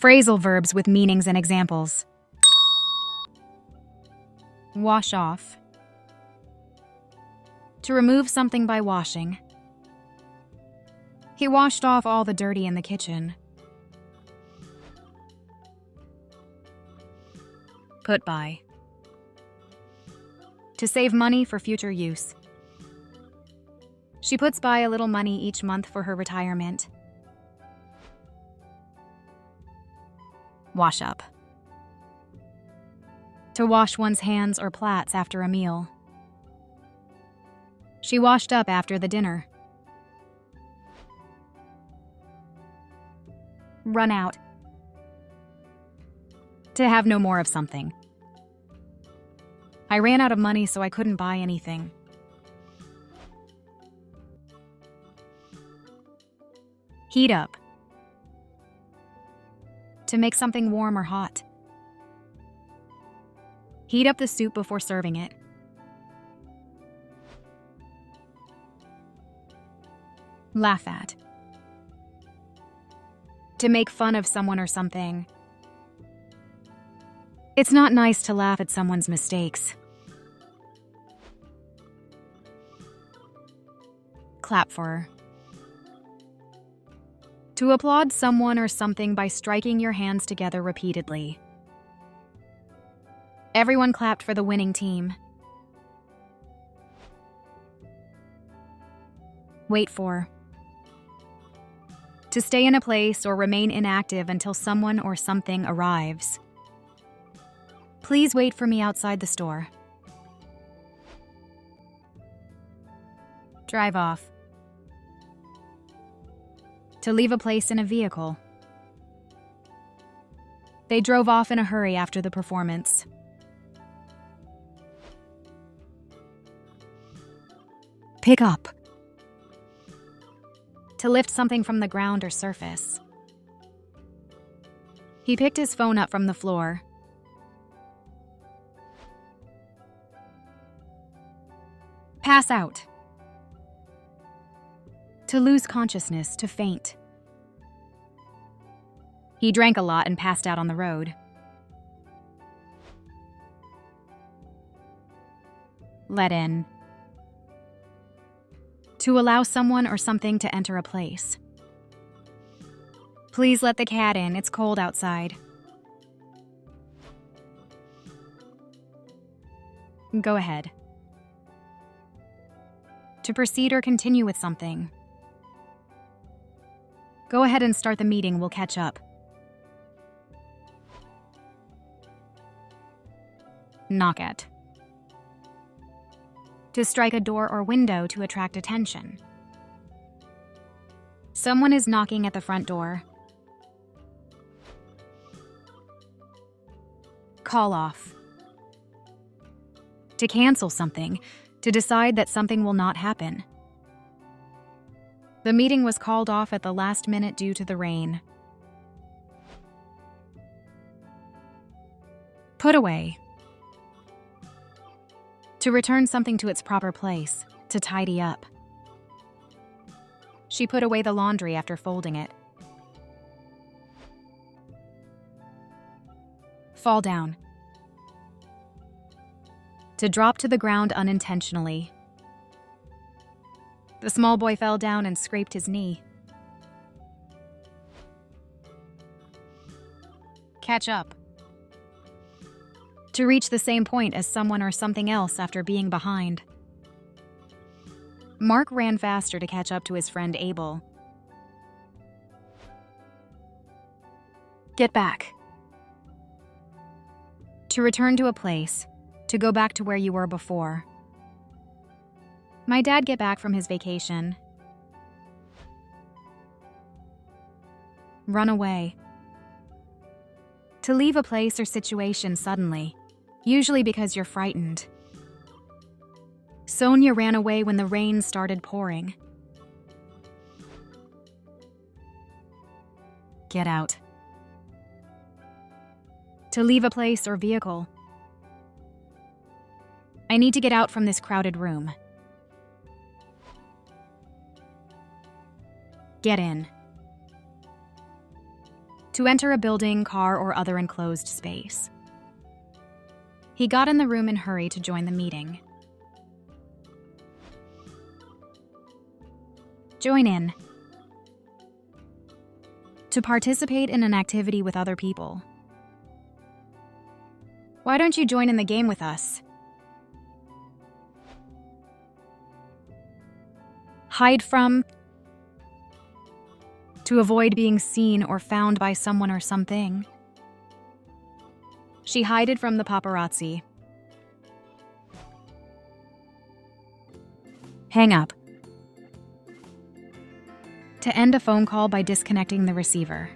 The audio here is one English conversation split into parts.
Phrasal verbs with meanings and examples. Wash off. To remove something by washing. He washed off all the dirty in the kitchen. Put by. To save money for future use. She puts by a little money each month for her retirement. Wash up. To wash one's hands or plats after a meal. She washed up after the dinner. Run out. To have no more of something. I ran out of money, so I couldn't buy anything. Heat up. To make something warm or hot. Heat up the soup before serving it. Laugh at. To make fun of someone or something. It's not nice to laugh at someone's mistakes. Clap for. To applaud someone or something by striking your hands together repeatedly. Everyone clapped for the winning team. Wait for. To stay in a place or remain inactive until someone or something arrives. Please wait for me outside the store. Drive off. To leave a place in a vehicle. They drove off in a hurry after the performance. Pick up. To lift something from the ground or surface. He picked his phone up from the floor. Pass out. To lose consciousness, to faint. He drank a lot and passed out on the road. Let in. To allow someone or something to enter a place. Please let the cat in, it's cold outside. Go ahead. To proceed or continue with something. Go ahead and start the meeting, we'll catch up. Knock at. To strike a door or window to attract attention. Someone is knocking at the front door. Call off. To cancel something, to decide that something will not happen. The meeting was called off at the last minute due to the rain. Put away. To return something to its proper place, to tidy up. She put away the laundry after folding it. Fall down. To drop to the ground unintentionally. The small boy fell down and scraped his knee. Catch up. To reach the same point as someone or something else after being behind. Mark ran faster to catch up to his friend Abel. Get back. To return to a place, to go back to where you were before. My dad get back from his vacation. Run away. To leave a place or situation suddenly, usually because you're frightened. Sonia ran away when the rain started pouring. Get out. To leave a place or vehicle. I need to get out from this crowded room. Get in. To enter a building, car, or other enclosed space. He got in the room in a hurry to join the meeting. Join in. To participate in an activity with other people. Why don't you join in the game with us? Hide from. To avoid being seen or found by someone or something. She hid from the paparazzi. Hang up. To end a phone call by disconnecting the receiver.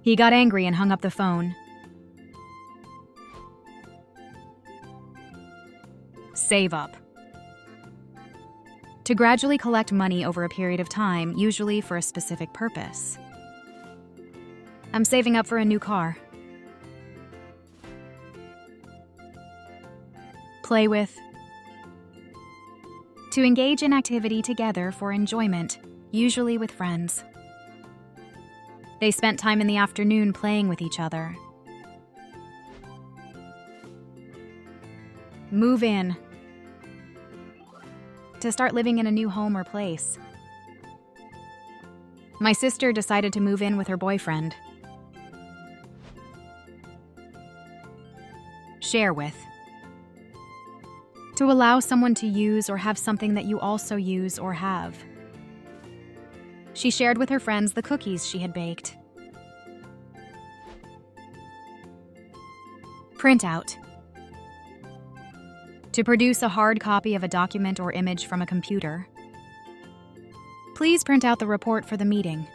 He got angry and hung up the phone. Save up. To gradually collect money over a period of time, usually for a specific purpose. I'm saving up for a new car. Play with. To engage in activity together for enjoyment, usually with friends. They spent time in the afternoon playing with each other. Move in. To start living in a new home or place. My sister decided to move in with her boyfriend. Share with. To allow someone to use or have something that you also use or have. She shared with her friends the cookies she had baked. Print out. To produce a hard copy of a document or image from a computer. Please print out the report for the meeting.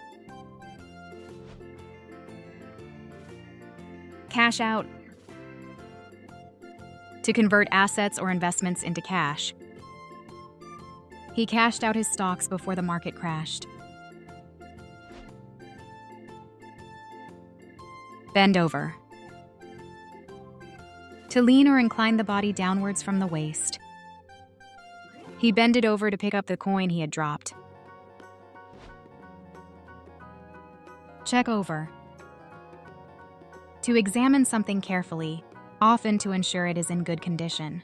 Cash out. To convert assets or investments into cash. He cashed out his stocks before the market crashed. Bend over. To lean or incline the body downwards from the waist. He bended over to pick up the coin he had dropped. Check over. To examine something carefully, often to ensure it is in good condition.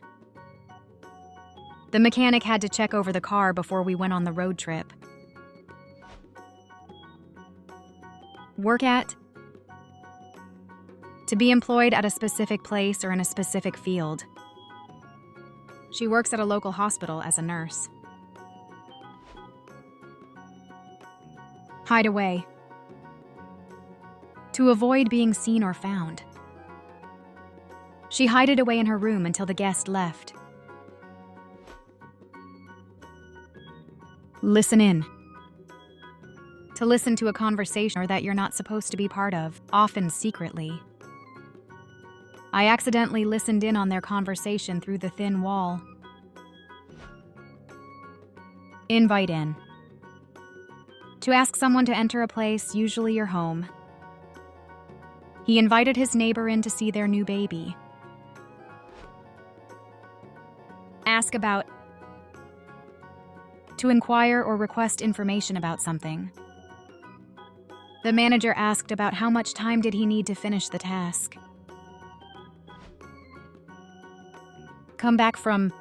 The mechanic had to check over the car before we went on the road trip. Work at. To be employed at a specific place or in a specific field. She works at a local hospital as a nurse. Hide away. To avoid being seen or found. She hid it away in her room until the guest left. Listen in. To listen to a conversation or that you're not supposed to be part of, often secretly. I accidentally listened in on their conversation through the thin wall. Invite in. To ask someone to enter a place, usually your home. He invited his neighbor in to see their new baby. Ask about. To inquire or request information about something. The manager asked about how much time did he need to finish the task. Come back from.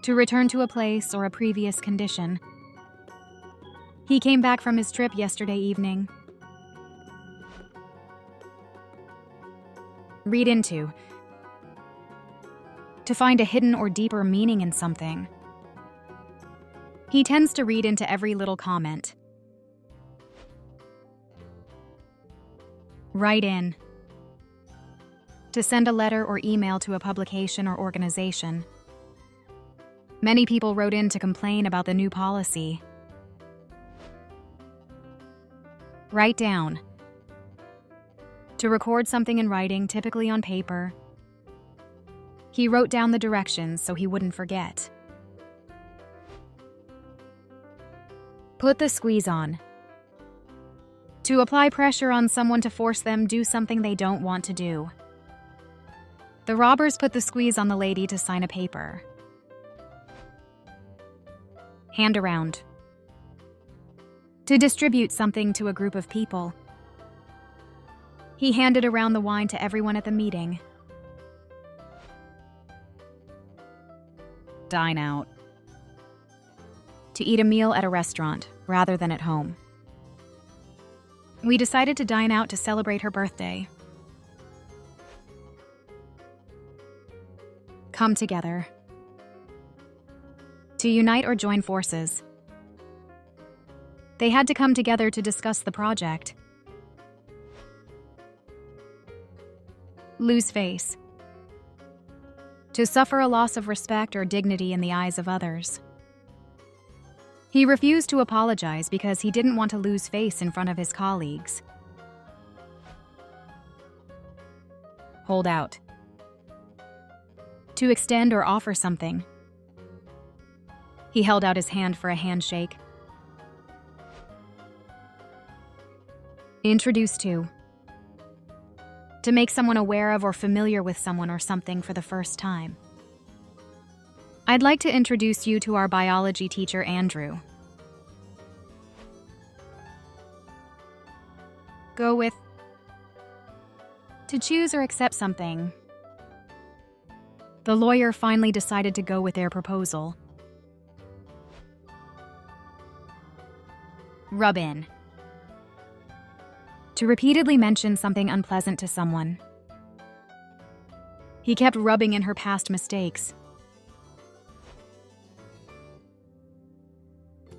To return to a place or a previous condition. He came back from his trip yesterday evening. Read into. To find a hidden or deeper meaning in something. He tends to read into every little comment. Write in. To send a letter or email to a publication or organization. Many people wrote in to complain about the new policy. Write down. To record something in writing, typically on paper. He wrote down the directions so he wouldn't forget. Put the squeeze on. To apply pressure on someone to force them do something they don't want to do. The robbers put the squeeze on the lady to sign a paper. Hand around. To distribute something to a group of people. He handed around the wine to everyone at the meeting. Dine out. To eat a meal at a restaurant rather than at home. We decided to dine out to celebrate her birthday. Come together. To unite or join forces. They had to come together to discuss the project. Lose face. To suffer a loss of respect or dignity in the eyes of others. He refused to apologize because he didn't want to lose face in front of his colleagues. Hold out. To extend or offer something. He held out his hand for a handshake. Introduce to. To make someone aware of or familiar with someone or something for the first time. I'd like to introduce you to our biology teacher, Andrew. Go with. To choose or accept something. The lawyer finally decided to go with their proposal. Rub in. To repeatedly mention something unpleasant to someone. He kept rubbing in her past mistakes.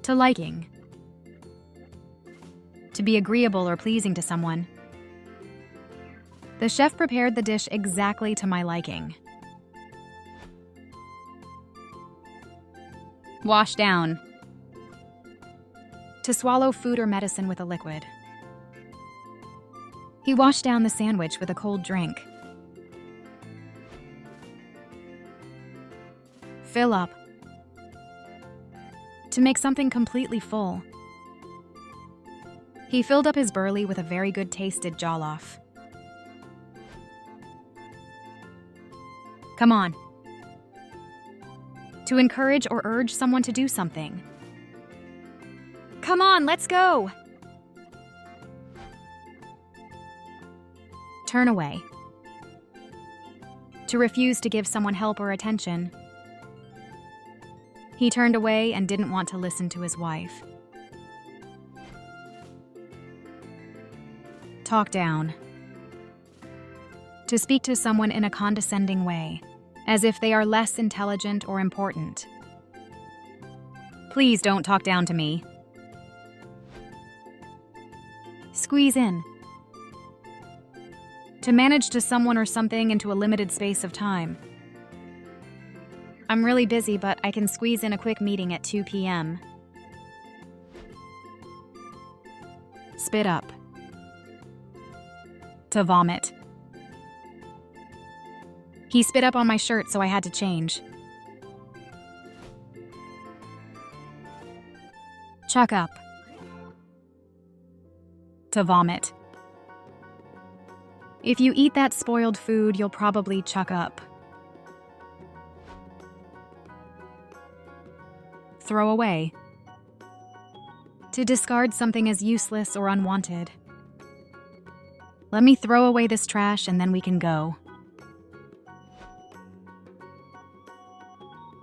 To liking. To be agreeable or pleasing to someone. The chef prepared the dish exactly to my liking. Wash down. To swallow food or medicine with a liquid. He washed down the sandwich with a cold drink. Fill up. To make something completely full. He filled up his burley with a very good tasted jollof. Come on. To encourage or urge someone to do something. Come on, let's go! Turn away. To refuse to give someone help or attention. He turned away and didn't want to listen to his wife. Talk down. To speak to someone in a condescending way, as if they are less intelligent or important. Please don't talk down to me. Squeeze in. To manage to someone or something into a limited space of time. I'm really busy, but I can squeeze in a quick meeting at 2 p.m. Spit up. To vomit. He spit up on my shirt, so I had to change. Chuck up. To vomit. If you eat that spoiled food, you'll probably chuck up. Throw away. To discard something as useless or unwanted. Let me throw away this trash and then we can go.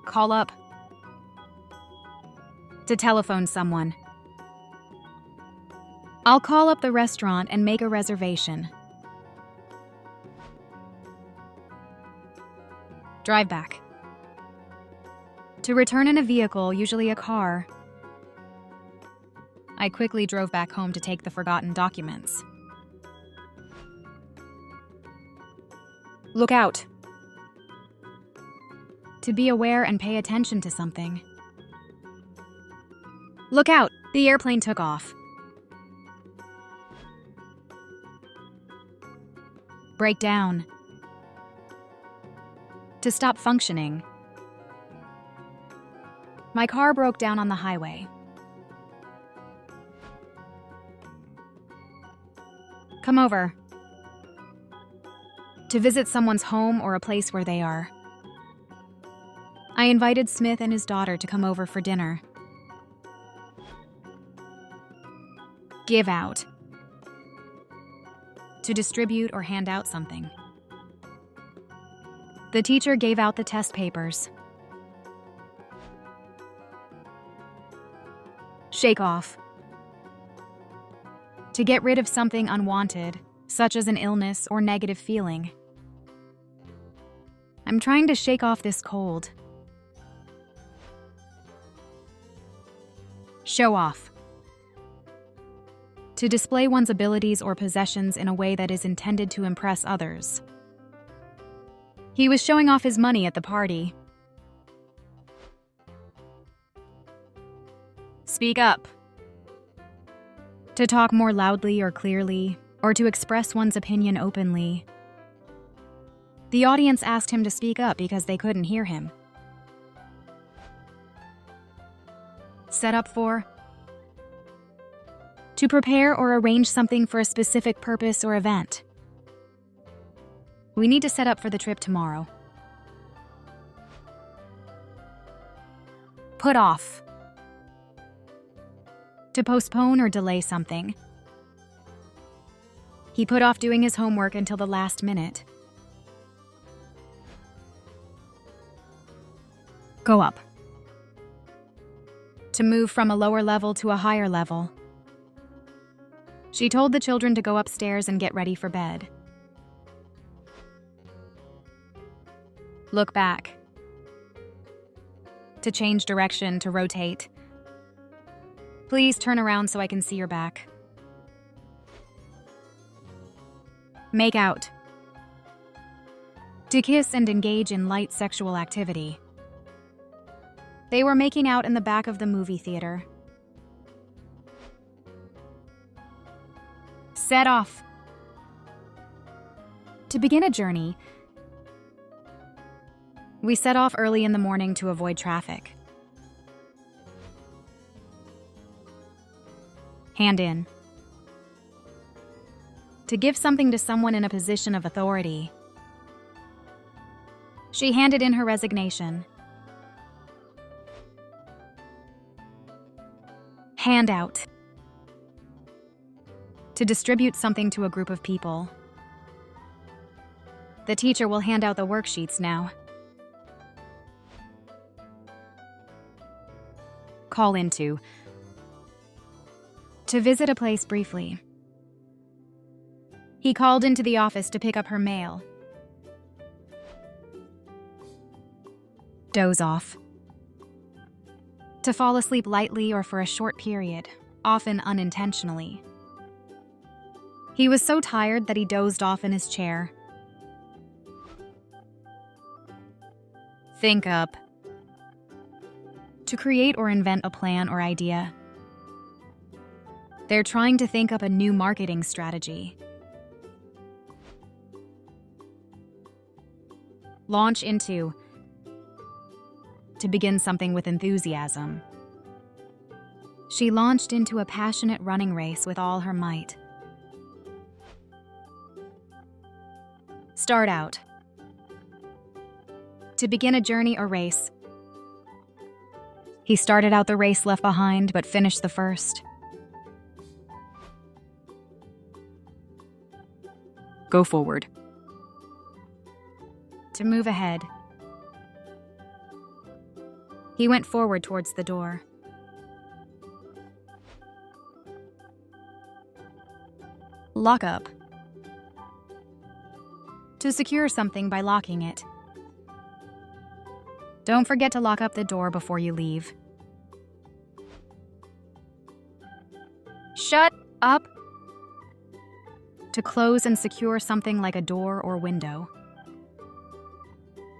Call up. To telephone someone. I'll call up the restaurant and make a reservation. Drive back. To return in a vehicle, usually a car. I quickly drove back home to take the forgotten documents. Look out. To be aware and pay attention to something. Look out! The airplane took off. Break down. To stop functioning. My car broke down on the highway. Come over. To visit someone's home or a place where they are. I invited Smith and his daughter to come over for dinner. Give out. To distribute or hand out something. The teacher gave out the test papers. Shake off. To get rid of something unwanted, such as an illness or negative feeling. I'm trying to shake off this cold. Show off. To display one's abilities or possessions in a way that is intended to impress others. He was showing off his money at the party. Speak up. To talk more loudly or clearly, or to express one's opinion openly. The audience asked him to speak up because they couldn't hear him. Set up for. To prepare or arrange something for a specific purpose or event. We need to set up for the trip tomorrow. Put off. To postpone or delay something. He put off doing his homework until the last minute. Go up. To move from a lower level to a higher level. She told the children to go upstairs and get ready for bed. Look back. To change direction, to rotate. Please turn around so I can see your back. Make out. To kiss and engage in light sexual activity. They were making out in the back of the movie theater. Set off. To begin a journey, we set off early in the morning to avoid traffic. Hand in. To give something to someone in a position of authority. She handed in her resignation. Hand out. To distribute something to a group of people. The teacher will hand out the worksheets now. Call into. To visit a place briefly. He called into the office to pick up her mail. Doze off. To fall asleep lightly or for a short period, often unintentionally. He was so tired that he dozed off in his chair. Think up. To create or invent a plan or idea. They're trying to think up a new marketing strategy. Launch into. To begin something with enthusiasm. She launched into a passionate running race with all her might. Start out. To begin a journey or race. He started out the race left behind, but finished the first. Go forward. To move ahead. He went forward towards the door. Lock up. To secure something by locking it. Don't forget to lock up the door before you leave. Shut up. To close and secure something like a door or window.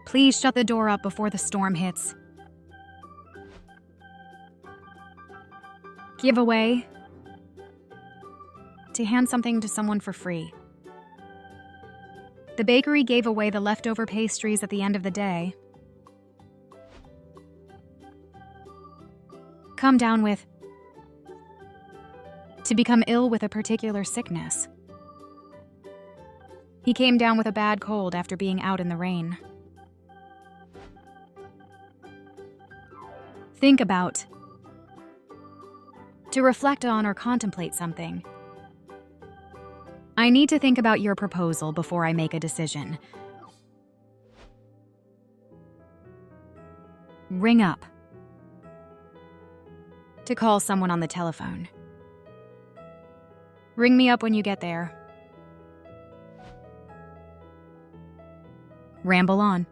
Please shut the door up before the storm hits. Give away. To hand something to someone for free. The bakery gave away the leftover pastries at the end of the day. Come down with. To become ill with a particular sickness. He came down with a bad cold after being out in the rain. Think about. To reflect on or contemplate something. I need to think about your proposal before I make a decision. Ring up. To call someone on the telephone. Ring me up when you get there. Ramble on.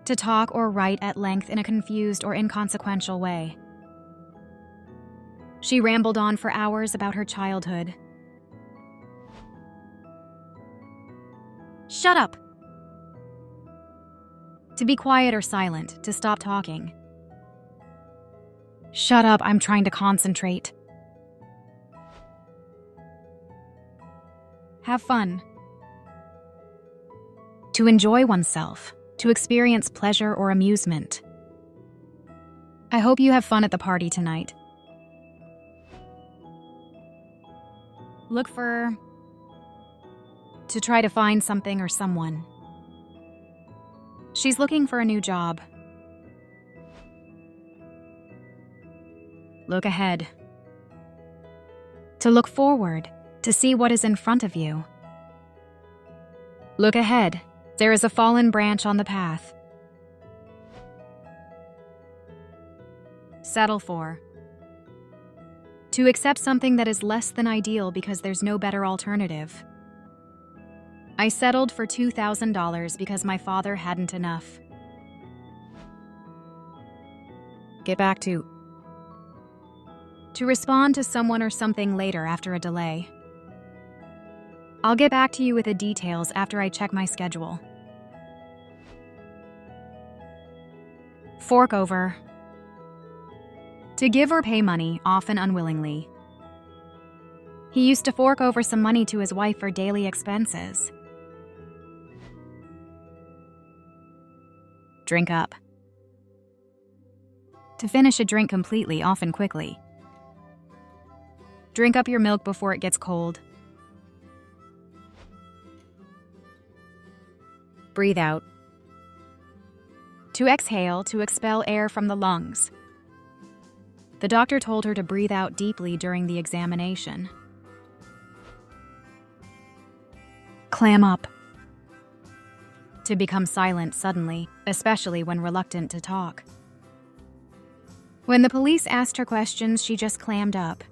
To talk or write at length in a confused or inconsequential way. She rambled on for hours about her childhood. Shut up. To be quiet or silent, to stop talking. Shut up, I'm trying to concentrate. Have fun. To enjoy oneself, to experience pleasure or amusement. I hope you have fun at the party tonight. Look for... To try to find something or someone. She's looking for a new job. Look ahead. To look forward, to see what is in front of you. Look ahead. There is a fallen branch on the path. Settle for. To accept something that is less than ideal because there's no better alternative. I settled for $2,000 because my father hadn't enough. Get back to. To respond to someone or something later after a delay. I'll get back to you with the details after I check my schedule. Fork over. To give or pay money, often unwillingly. He used to fork over some money to his wife for daily expenses. Drink up. To finish a drink completely, often quickly. Drink up your milk before it gets cold. Breathe out. To exhale, to expel air from the lungs. The doctor told her to breathe out deeply during the examination. Clam up. To become silent suddenly, especially when reluctant to talk. When the police asked her questions, she just clammed up.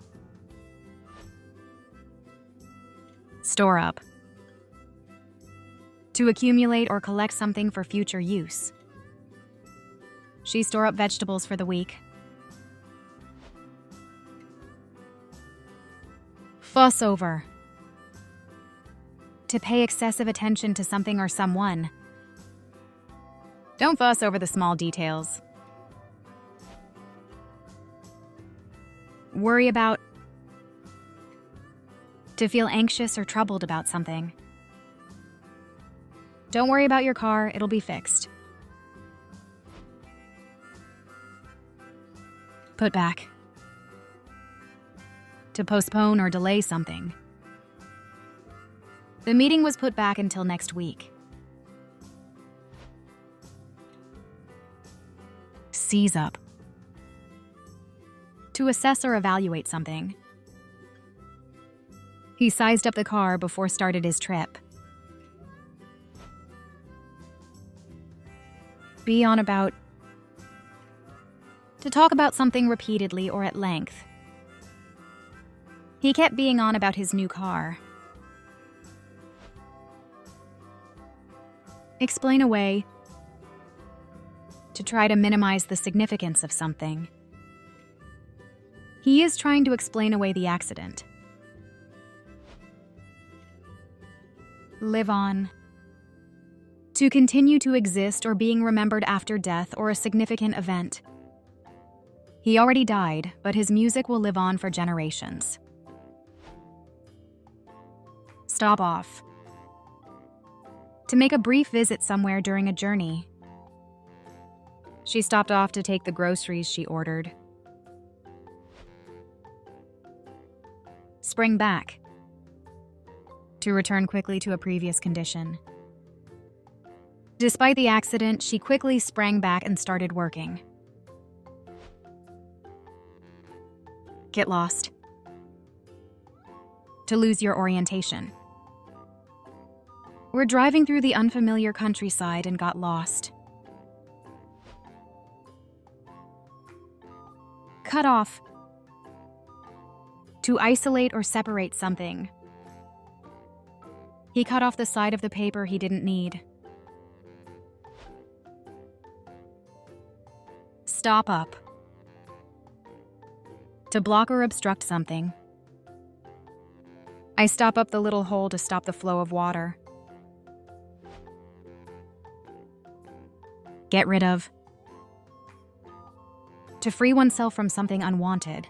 Store up. To accumulate or collect something for future use. She store up vegetables for the week. Fuss over. To pay excessive attention to something or someone. Don't fuss over the small details. Worry about. To feel anxious or troubled about something. Don't worry about your car, it'll be fixed. Put back. To postpone or delay something. The meeting was put back until next week. Seize up. To assess or evaluate something. He sized up the car before started his trip. Be on about. To talk about something repeatedly or at length. He kept being on about his new car. Explain away. To try to minimize the significance of something. He is trying to explain away the accident. Live on. To continue to exist or being remembered after death or a significant event. He already died, but his music will live on for generations. Stop off. To make a brief visit somewhere during a journey. She stopped off to take the groceries she ordered. Spring back. To return quickly to a previous condition. Despite the accident, she quickly sprang back and started working. Get lost. To lose your orientation. We're driving through the unfamiliar countryside and got lost. Cut off. To isolate or separate something. He cut off the side of the paper he didn't need. Stop up. To block or obstruct something. I stop up the little hole to stop the flow of water. Get rid of. To free oneself from something unwanted.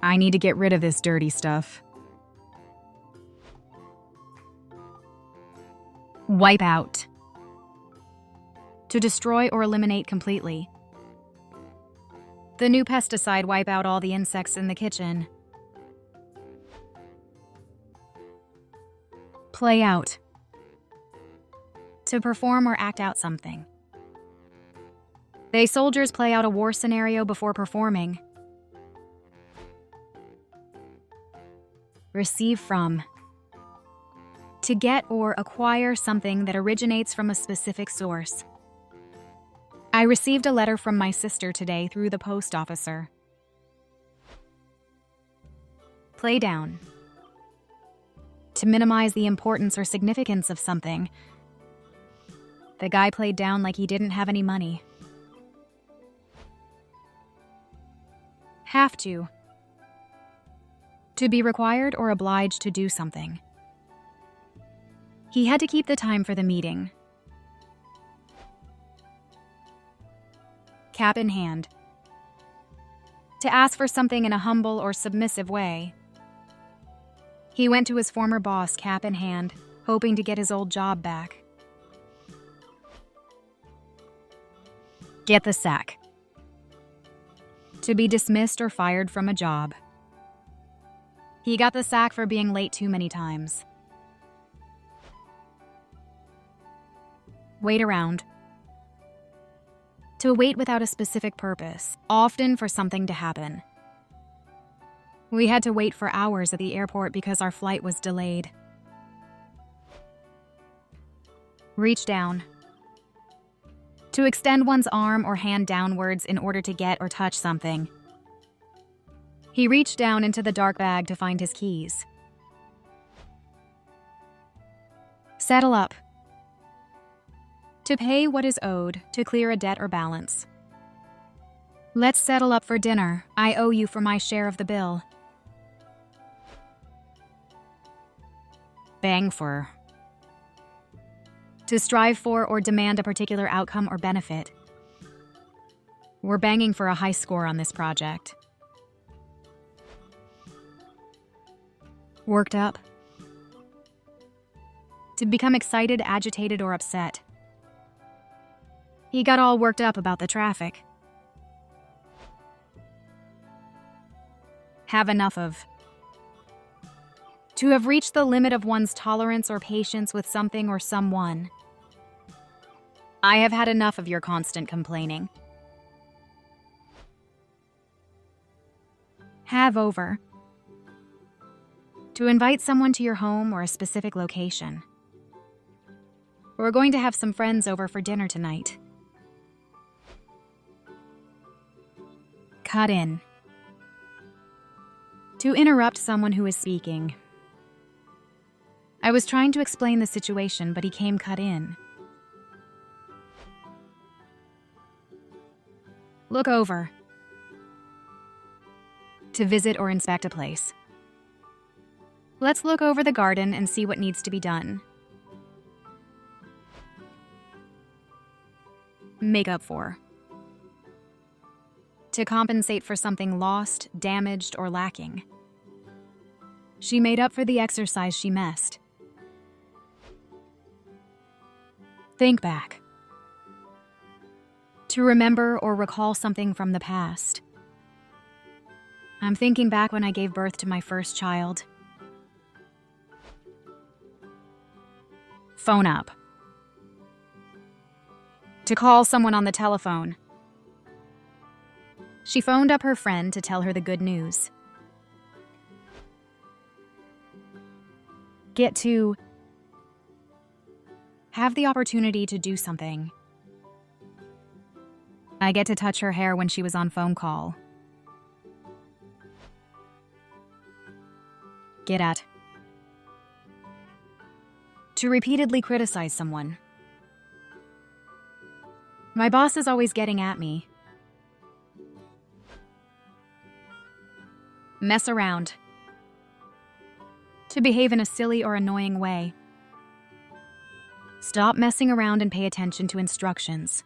I need to get rid of this dirty stuff. Wipe out. To destroy or eliminate completely. The new pesticide wipe out all the insects in the kitchen. Play out. To perform or act out something. They soldiers play out a war scenario before performing. Receive from. To get or acquire something that originates from a specific source. I received a letter from my sister today through the post officer. Play down. To minimize the importance or significance of something. The guy played down like he didn't have any money. Have to. To be required or obliged to do something. He had to keep the time for the meeting. Cap in hand. To ask for something in a humble or submissive way. He went to his former boss, cap in hand, hoping to get his old job back. Get the sack. To be dismissed or fired from a job. He got the sack for being late too many times. Wait around. To wait without a specific purpose, often for something to happen. We had to wait for hours at the airport because our flight was delayed. Reach down. To extend one's arm or hand downwards in order to get or touch something. He reached down into the dark bag to find his keys. Settle up. To pay what is owed, to clear a debt or balance. Let's settle up for dinner. I owe you for my share of the bill. Bang for. To strive for or demand a particular outcome or benefit. We're banging for a high score on this project. Worked up. To become excited, agitated, or upset. He got all worked up about the traffic. Have enough of. To have reached the limit of one's tolerance or patience with something or someone. I have had enough of your constant complaining. Have over. To invite someone to your home or a specific location. We're going to have some friends over for dinner tonight. Cut in. To interrupt someone who is speaking. I was trying to explain the situation, but he came cut in. Look over. To visit or inspect a place. Let's look over the garden and see what needs to be done. Make up for. To compensate for something lost, damaged, or lacking. She made up for the exercise she missed. Think back. To remember or recall something from the past. I'm thinking back when I gave birth to my first child. Phone up. To call someone on the telephone. She phoned up her friend to tell her the good news. Get to have the opportunity to do something. I get to touch her hair when she was on phone call. Get at. To repeatedly criticize someone. My boss is always getting at me. Mess around. To behave in a silly or annoying way. Stop messing around and pay attention to instructions.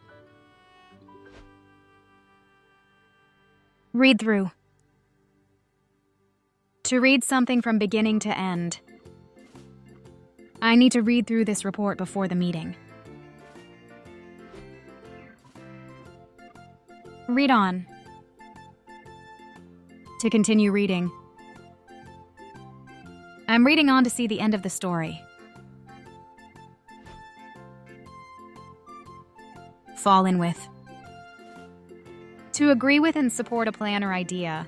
Read through. To read something from beginning to end. I need to read through this report before the meeting. Read on. To continue reading. I'm reading on to see the end of the story. Fall in with. To agree with and support a plan or idea.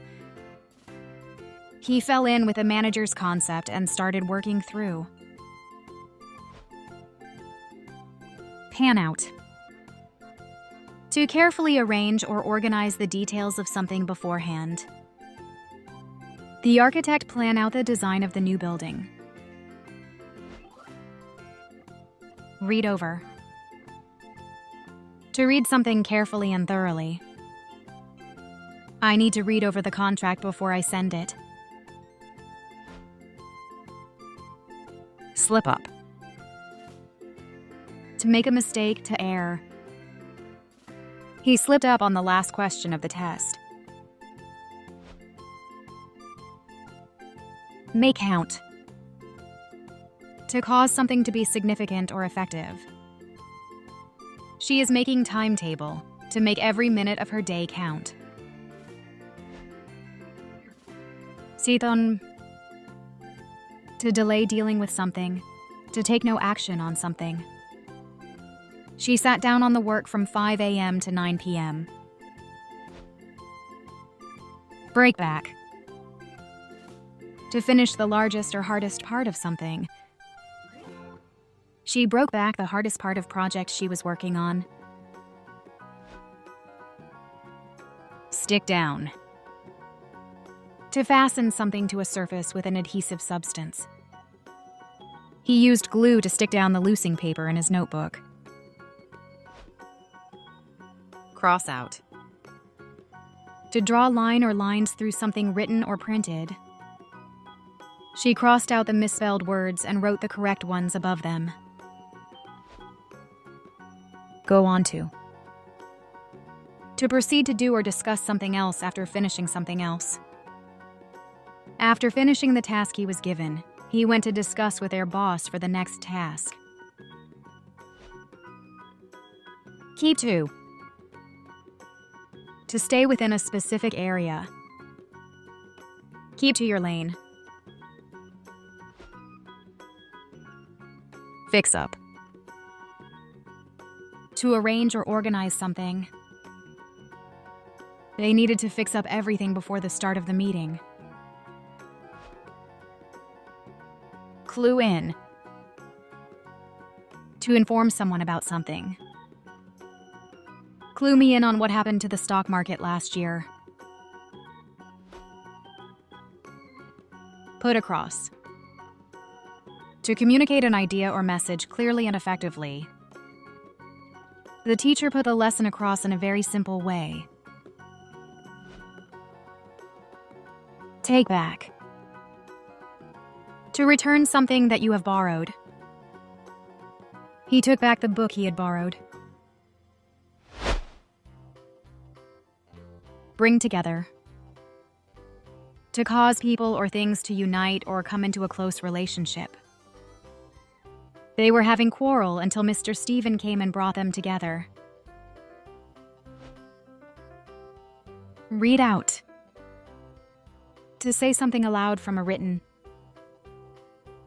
He fell in with a manager's concept and started working through. Pan out. To carefully arrange or organize the details of something beforehand. The architect planned out the design of the new building. Read over. To read something carefully and thoroughly. I need to read over the contract before I send it. Slip up. To make a mistake, to err. He slipped up on the last question of the test. Make count. To cause something to be significant or effective. She is making timetable to make every minute of her day count. Siton. To delay dealing with something, to take no action on something. She sat down on the work from 5 a.m. to 9 p.m. Break back. To finish the largest or hardest part of something. She broke back the hardest part of project she was working on. Stick down. To fasten something to a surface with an adhesive substance. He used glue to stick down the loosing paper in his notebook. Cross out. To draw a line or lines through something written or printed. She crossed out the misspelled words and wrote the correct ones above them. Go on to. To proceed to do or discuss something else after finishing something else. After finishing the task he was given, he went to discuss with their boss for the next task. Keep to. To stay within a specific area. Keep to your lane. Fix up. To arrange or organize something. They needed to fix up everything before the start of the meeting. Clue in. To inform someone about something. Clue me in on what happened to the stock market last year. Put across. To communicate an idea or message clearly and effectively. The teacher put the lesson across in a very simple way. Take back. To return something that you have borrowed. He took back the book he had borrowed. Bring together. To cause people or things to unite or come into a close relationship. They were having quarrel until Mr. Stephen came and brought them together. Read out. To say something aloud from a written.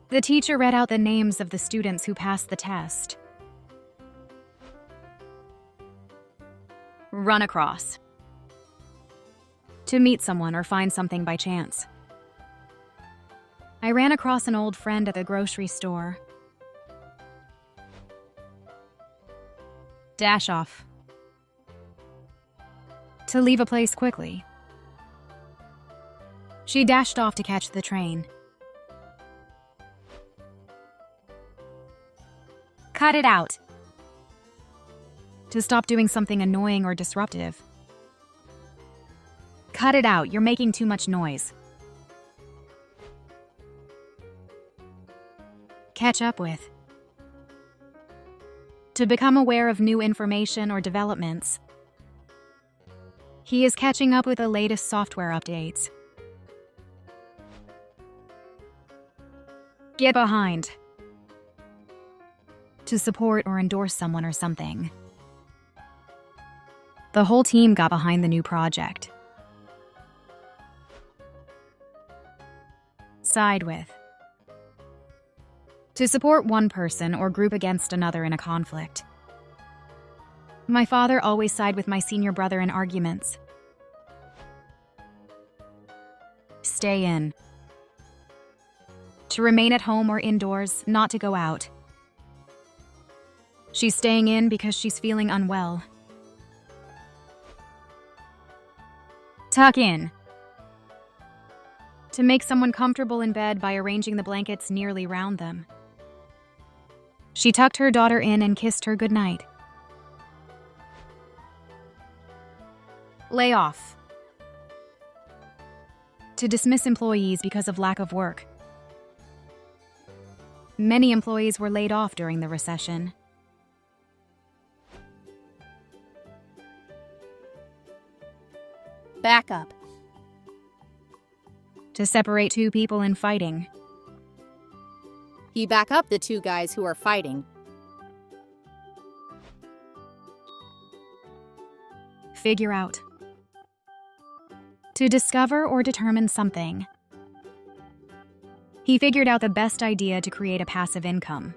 The teacher read out the names of the students who passed the test. Run across. To meet someone or find something by chance. I ran across an old friend at the grocery store. Dash off. To leave a place quickly. She dashed off to catch the train. Cut it out. To stop doing something annoying or disruptive. Cut it out, you're making too much noise. Catch up with. To become aware of new information or developments. He is catching up with the latest software updates. Get behind. To support or endorse someone or something. The whole team got behind the new project. Side with. To support one person or group against another in a conflict. My father always sided with my senior brother in arguments. Stay in. To remain at home or indoors, not to go out. She's staying in because she's feeling unwell. Tuck in. To make someone comfortable in bed by arranging the blankets nearly round them. She tucked her daughter in and kissed her goodnight. Lay off. To dismiss employees because of lack of work. Many employees were laid off during the recession. Back up. To separate two people in fighting. You back up the two guys who are fighting. Figure out. To discover or determine something. He figured out the best idea to create a passive income.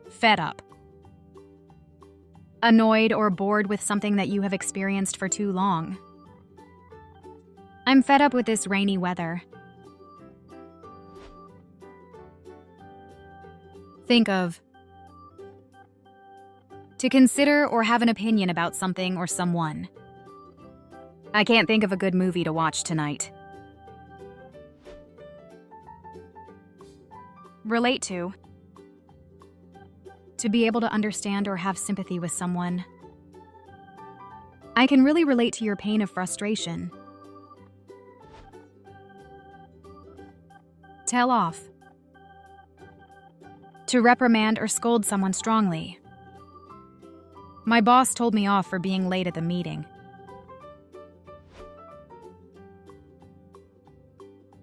Fed up. Annoyed or bored with something that you have experienced for too long. I'm fed up with this rainy weather. Think of. To consider or have an opinion about something or someone. I can't think of a good movie to watch tonight. Relate to. To be able to understand or have sympathy with someone. I can really relate to your pain of frustration. Tell off. To reprimand or scold someone strongly. My boss told me off for being late at the meeting.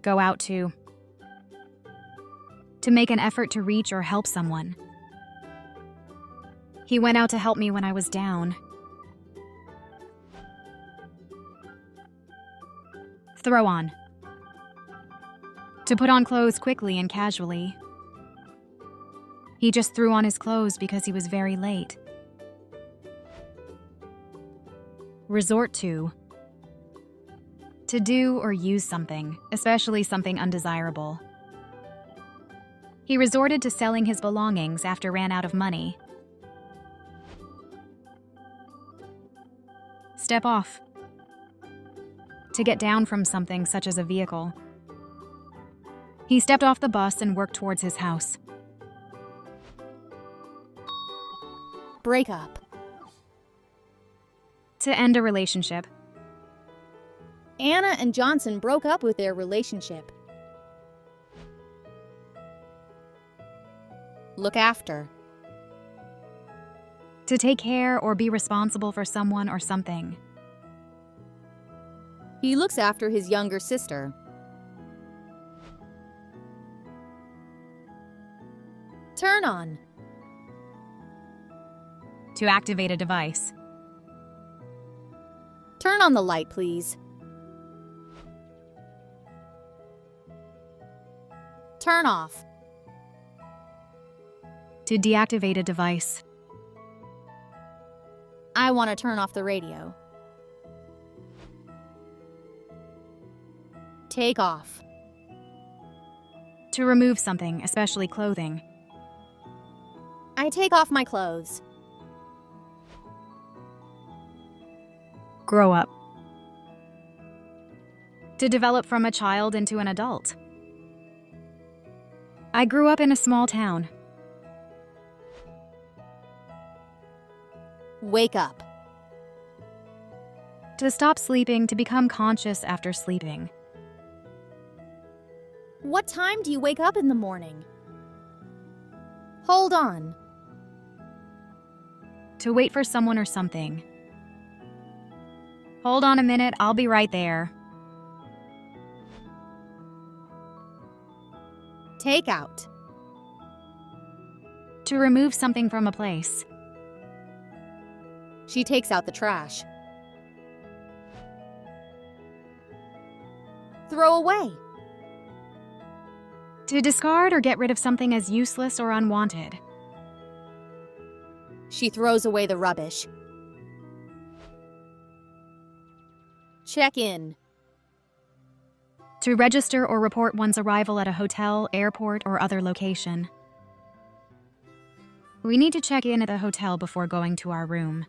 Go out to. To make an effort to reach or help someone. He went out to help me when I was down. Throw on. To put on clothes quickly and casually. He just threw on his clothes because he was very late. Resort to. To do or use something, especially something undesirable. He resorted to selling his belongings after ran out of money. Step off. To get down from something such as a vehicle. He stepped off the bus and worked towards his house. Break up. To end a relationship. Anna and Johnson broke up with their relationship. Look after. To take care or be responsible for someone or something. He looks after his younger sister. Turn on. To activate a device. Turn on the light, please. Turn off. To deactivate a device. I want to turn off the radio. Take off. To remove something, especially clothing. I take off my clothes. Grow up. To develop from a child into an adult. I grew up in a small town. Wake up. To stop sleeping, to become conscious after sleeping. What time do you wake up in the morning? Hold on. To wait for someone or something. Hold on a minute, I'll be right there. Take out. To remove something from a place. She takes out the trash. Throw away. To discard or get rid of something as useless or unwanted. She throws away the rubbish. Check in. To register or report one's arrival at a hotel, airport, or other location. We need to check in at the hotel before going to our room.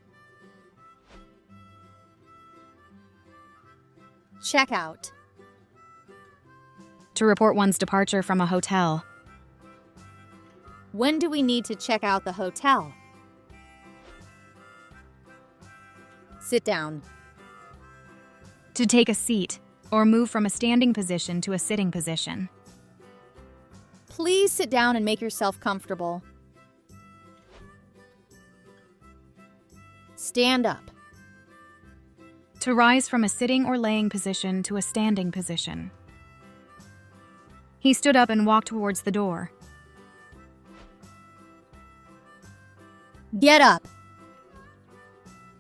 Check out. To report one's departure from a hotel. When do we need to check out the hotel? Sit down. To take a seat, or move from a standing position to a sitting position. Please sit down and make yourself comfortable. Stand up. To rise from a sitting or laying position to a standing position. He stood up and walked towards the door. Get up.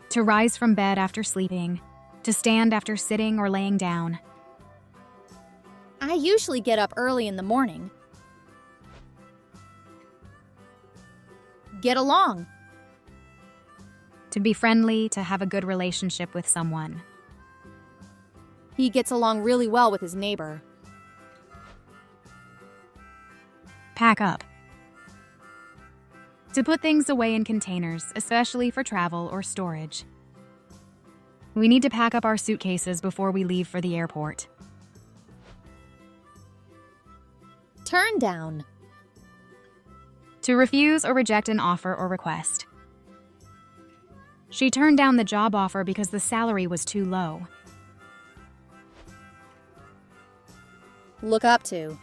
To rise from bed after sleeping. To stand after sitting or laying down. I usually get up early in the morning. Get along. To be friendly, to have a good relationship with someone. He gets along really well with his neighbor. Pack up. To put things away in containers, especially for travel or storage. We need to pack up our suitcases before we leave for the airport. Turn down. To refuse or reject an offer or request. She turned down the job offer because the salary was too low. Look up to.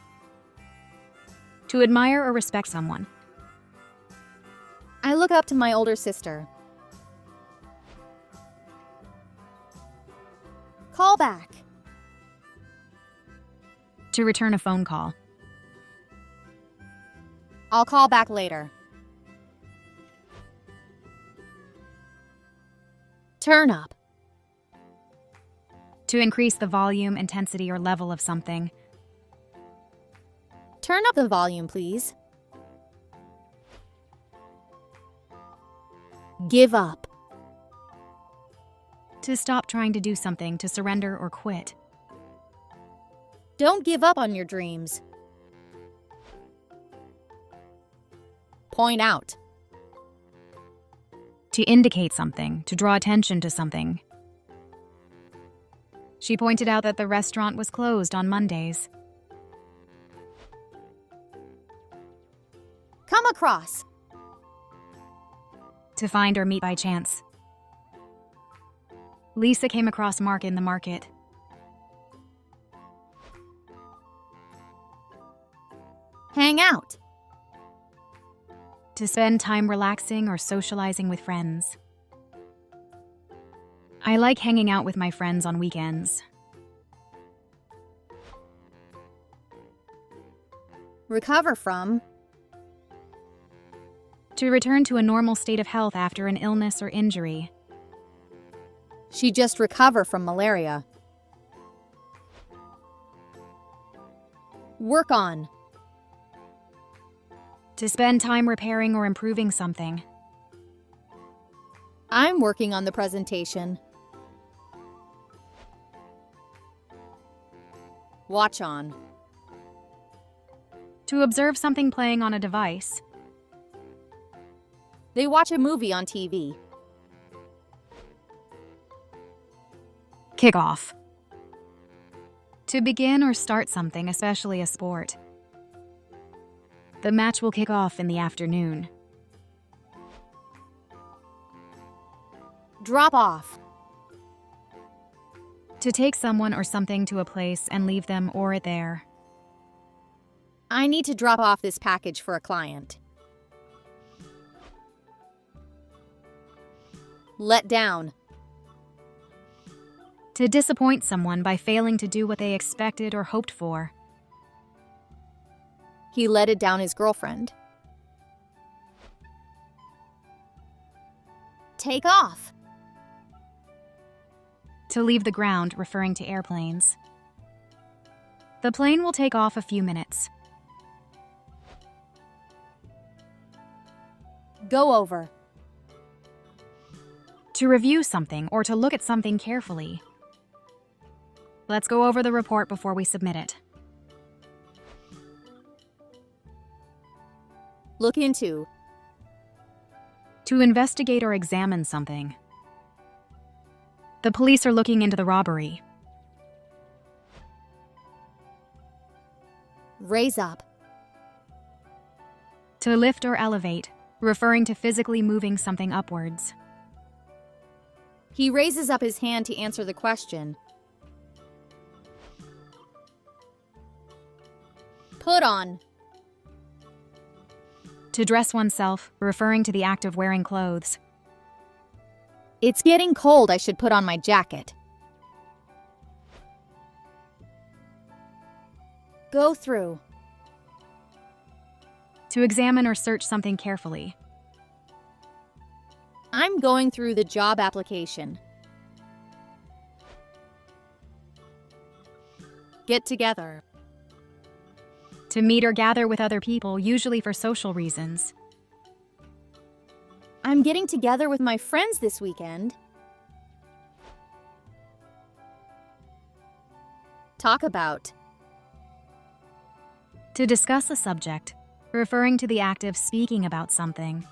To admire or respect someone. I look up to my older sister. Call back. To return a phone call. I'll call back later. Turn up. To increase the volume, intensity, or level of something. Turn up the volume, please. Give up. To stop trying to do something, to surrender or quit. Don't give up on your dreams. Point out. To indicate something, to draw attention to something. She pointed out that the restaurant was closed on Mondays. Come across. To find or meet by chance. Lisa came across Mark in the market. Hang out. To spend time relaxing or socializing with friends. I like hanging out with my friends on weekends. Recover from. To return to a normal state of health after an illness or injury. She just recovered from malaria. Work on. To spend time repairing or improving something. I'm working on the presentation. Watch on. To observe something playing on a device. They watch a movie on TV. Kick off. To begin or start something, especially a sport. The match will kick off in the afternoon. Drop off. To take someone or something to a place and leave them or it there. I need to drop off this package for a client. Let down. To disappoint someone by failing to do what they expected or hoped for. He letted down his girlfriend. Take off. To leave the ground, referring to airplanes. The plane will take off a few minutes. Go over. To review something or to look at something carefully. Let's go over the report before we submit it. Look into. To investigate or examine something. The police are looking into the robbery. Raise up. To lift or elevate, referring to physically moving something upwards. He raises up his hand to answer the question. Put on. To dress oneself, referring to the act of wearing clothes. It's getting cold, I should put on my jacket. Go through. To examine or search something carefully. I'm going through the job application. Get together. To meet or gather with other people, usually for social reasons. I'm getting together with my friends this weekend. Talk about. To discuss a subject, referring to the act of speaking about something.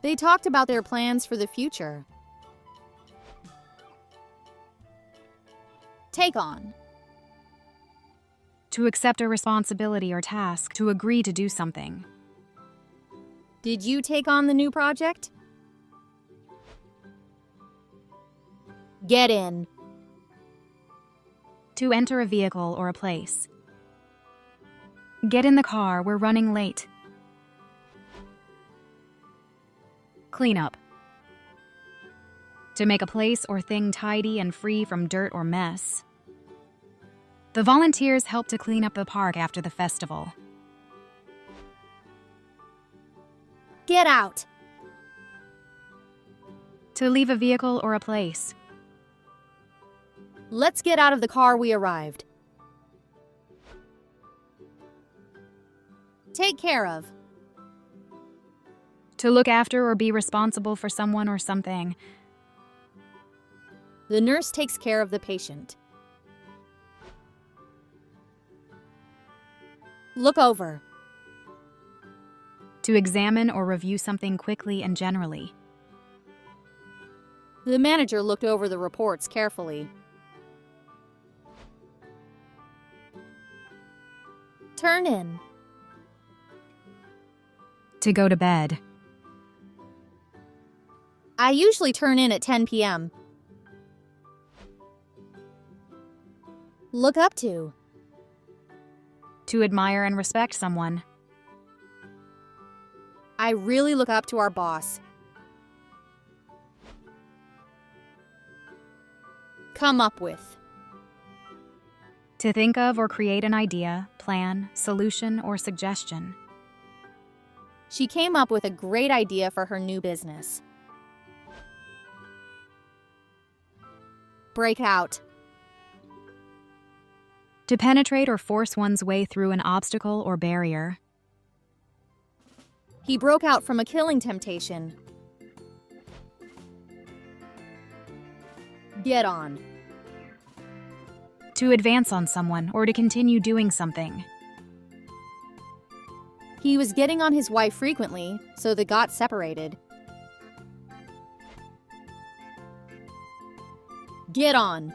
They talked about their plans for the future. Take on. To accept a responsibility or task, to agree to do something. Did you take on the new project? Get in. To enter a vehicle or a place. Get in the car, we're running late. Clean up. To make a place or thing tidy and free from dirt or mess. The volunteers help to clean up the park after the festival. Get out. To leave a vehicle or a place. Let's get out of the car, we arrived. Take care of. To look after or be responsible for someone or something. The nurse takes care of the patient. Look over. To examine or review something quickly and generally. The manager looked over the reports carefully. Turn in. To go to bed. I usually turn in at 10 p.m. Look up to. To admire and respect someone. I really look up to our boss. Come up with. To think of or create an idea, plan, solution, or suggestion. She came up with a great idea for her new business. Break out. To penetrate or force one's way through an obstacle or barrier. He broke out from a killing temptation. Get on. To advance on someone or to continue doing something. He was getting on his wife frequently, so they got separated. Get on.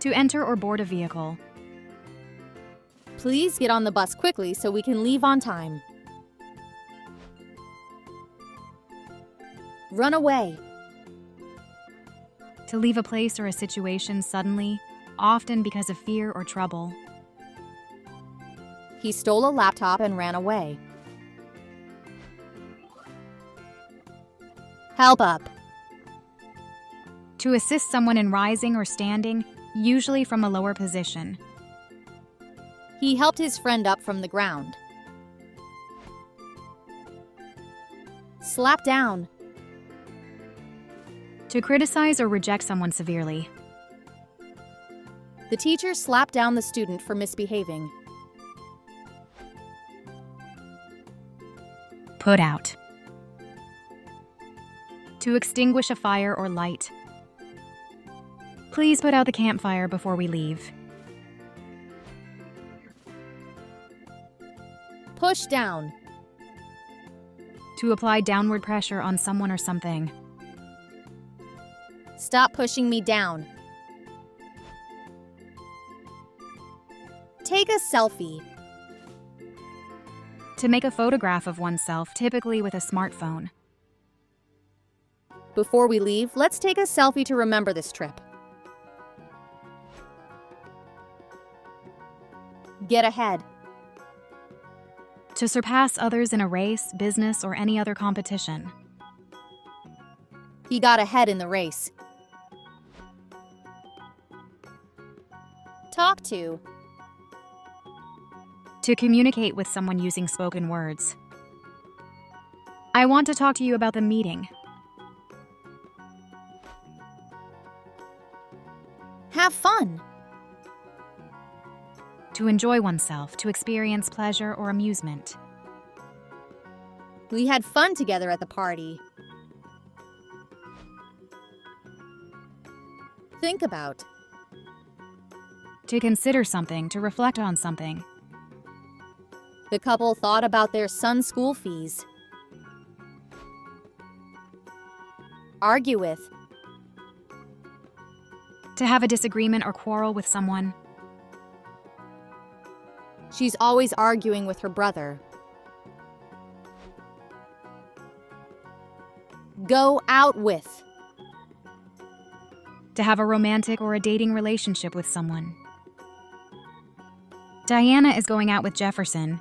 To enter or board a vehicle. Please get on the bus quickly so we can leave on time. Run away. To leave a place or a situation suddenly, often because of fear or trouble. He stole a laptop and ran away. Help up. To assist someone in rising or standing, usually from a lower position. He helped his friend up from the ground. Slap down. To criticize or reject someone severely. The teacher slapped down the student for misbehaving. Put out. To extinguish a fire or light. Please put out the campfire before we leave. Push down. To apply downward pressure on someone or something. Stop pushing me down. Take a selfie. To make a photograph of oneself, typically with a smartphone. Before we leave, let's take a selfie to remember this trip. Get ahead. To surpass others in a race, business, or any other competition. He got ahead in the race. Talk to. To communicate with someone using spoken words. I want to talk to you about the meeting. Have fun. To enjoy oneself, to experience pleasure or amusement. We had fun together at the party. Think about. To consider something, to reflect on something. The couple thought about their son's school fees. Argue with. To have a disagreement or quarrel with someone. She's always arguing with her brother. Go out with. To have a romantic or a dating relationship with someone. Diana is going out with Jefferson.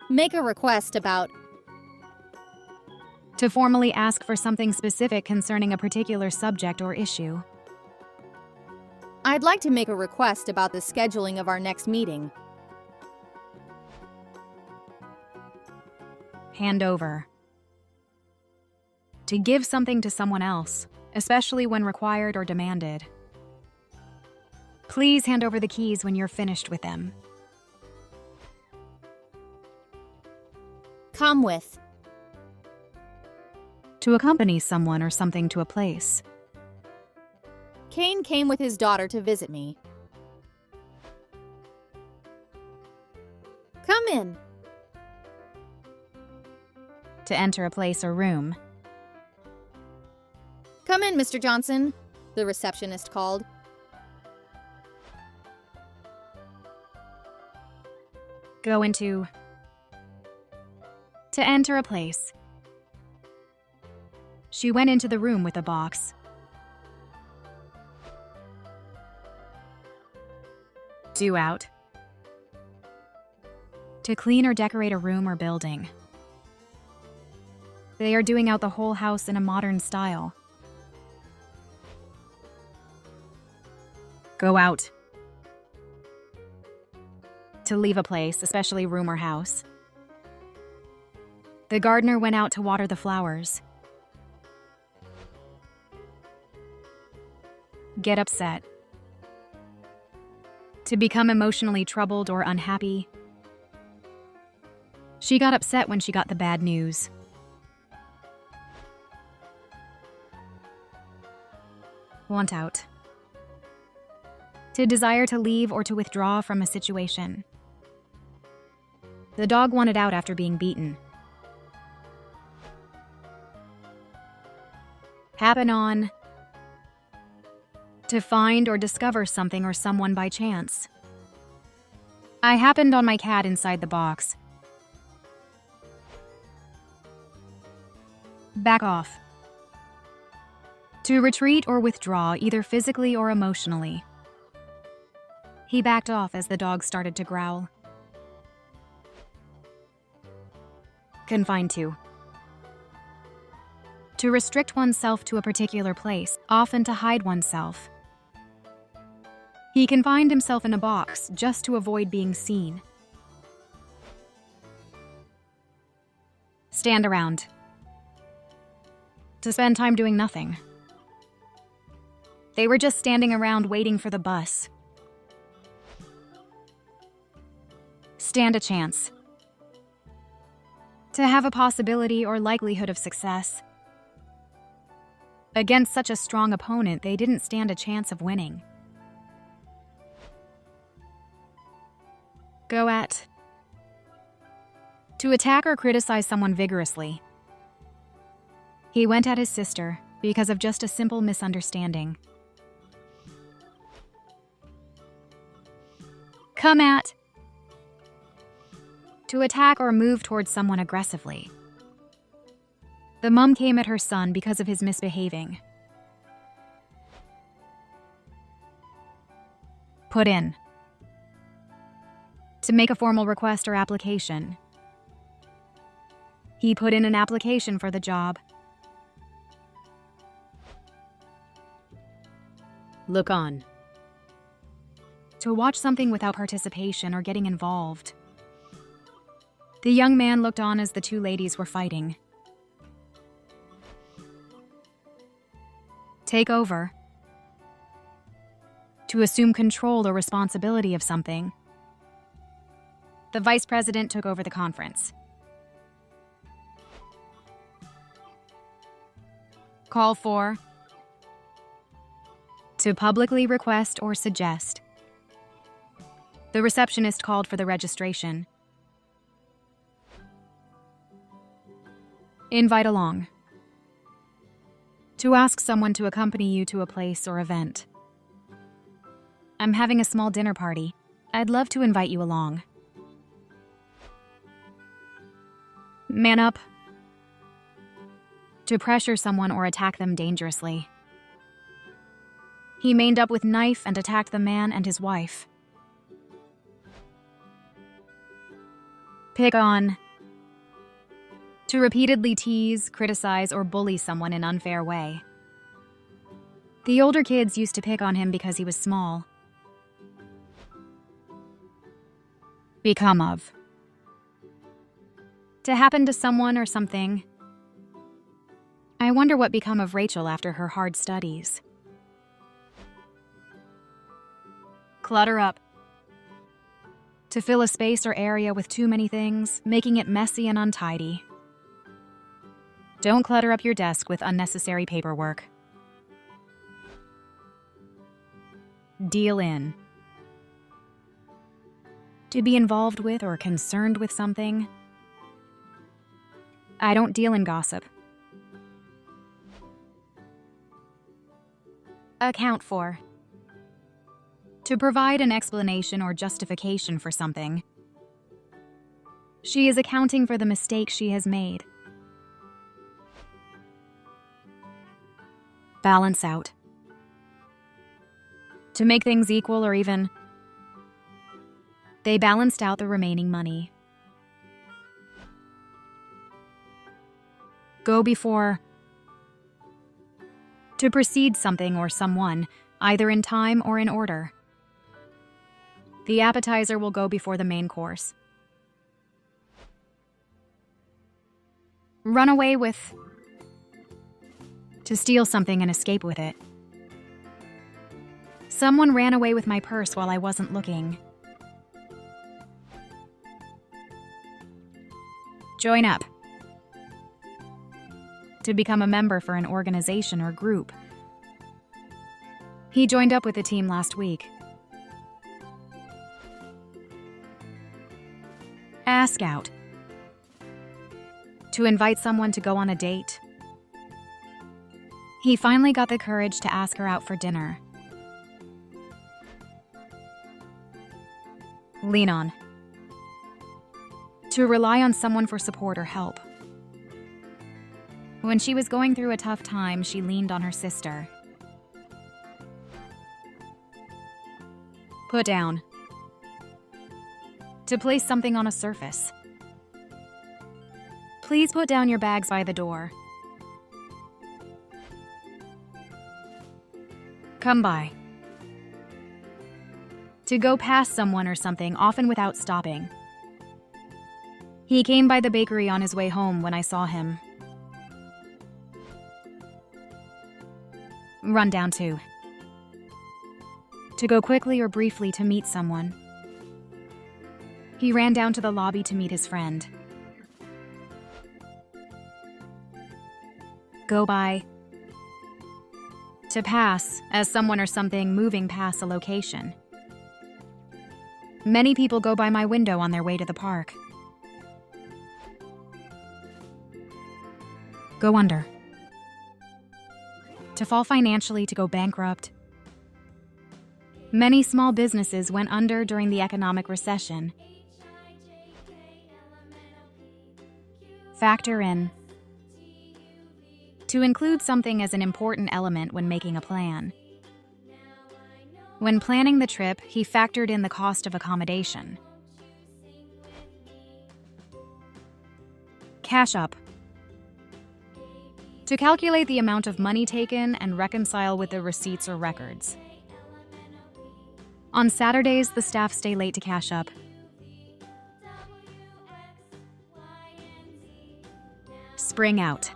Make a request about. To formally ask for something specific concerning a particular subject or issue. I'd like to make a request about the scheduling of our next meeting. Hand over. To give something to someone else, especially when required or demanded. Please hand over the keys when you're finished with them. Come with. To accompany someone or something to a place. Kane came with his daughter to visit me. Come in. To enter a place or room. Come in, Mr. Johnson, the receptionist called. Go into. To enter a place. She went into the room with a box. Do out. To clean or decorate a room or building. They are doing out the whole house in a modern style. Go out. To leave a place, especially room or house. The gardener went out to water the flowers. Get upset. To become emotionally troubled or unhappy. She got upset when she got the bad news. Want out. To desire to leave or to withdraw from a situation. The dog wanted out after being beaten. Happen on. To find or discover something or someone by chance. I happened on my cat inside the box. Back off. To retreat or withdraw, either physically or emotionally. He backed off as the dog started to growl. Confine to. To restrict oneself to a particular place, often to hide oneself. He confined himself in a box just to avoid being seen. Stand around. To spend time doing nothing. They were just standing around waiting for the bus. Stand a chance. To have a possibility or likelihood of success. Against such a strong opponent, they didn't stand a chance of winning. Go at. To attack or criticize someone vigorously. He went at his sister because of just a simple misunderstanding. Come at. To attack or move towards someone aggressively. The mom came at her son because of his misbehaving. Put in. To make a formal request or application. He put in an application for the job. Look on. To watch something without participation or getting involved. The young man looked on as the two ladies were fighting. Take over. To assume control or responsibility of something. The vice president took over the conference. Call for. To publicly request or suggest. The receptionist called for the registration. Invite along. To ask someone to accompany you to a place or event. I'm having a small dinner party. I'd love to invite you along. Man up. To pressure someone or attack them dangerously. He maned up with knife and attacked the man and his wife. Pick on. To repeatedly tease, criticize, or bully someone in an unfair way. The older kids used to pick on him because he was small. Become of. To happen to someone or something. I wonder what become of Rachel after her hard studies. Clutter up. To fill a space or area with too many things, making it messy and untidy. Don't clutter up your desk with unnecessary paperwork. Deal in. To be involved with or concerned with something. I don't deal in gossip. Account for. To provide an explanation or justification for something. She is accounting for the mistake she has made. Balance out. To make things equal or even. They balanced out the remaining money. Go before. To precede something or someone, either in time or in order. The appetizer will go before the main course. Run away with. To steal something and escape with it. Someone ran away with my purse while I wasn't looking. Join up. To become a member for an organization or group. He joined up with the team last week. Ask out. To invite someone to go on a date. He finally got the courage to ask her out for dinner. Lean on. To rely on someone for support or help. When she was going through a tough time, she leaned on her sister. Put down. To place something on a surface. Please put down your bags by the door. Come by. To go past someone or something, often without stopping. He came by the bakery on his way home when I saw him. Run down to. To go quickly or briefly to meet someone. He ran down to the lobby to meet his friend. Go by. To pass, as someone or something moving past a location. Many people go by my window on their way to the park. Go under. To fall financially, to go bankrupt. Many small businesses went under during the economic recession. Factor in. To include something as an important element when making a plan. When planning the trip, he factored in the cost of accommodation. Cash up. To calculate the amount of money taken and reconcile with the receipts or records. On Saturdays, the staff stay late to cash up. Spring out.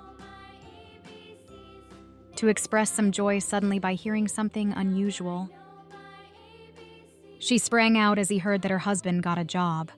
To express some joy suddenly by hearing something unusual. She sprang out as he heard that her husband got a job.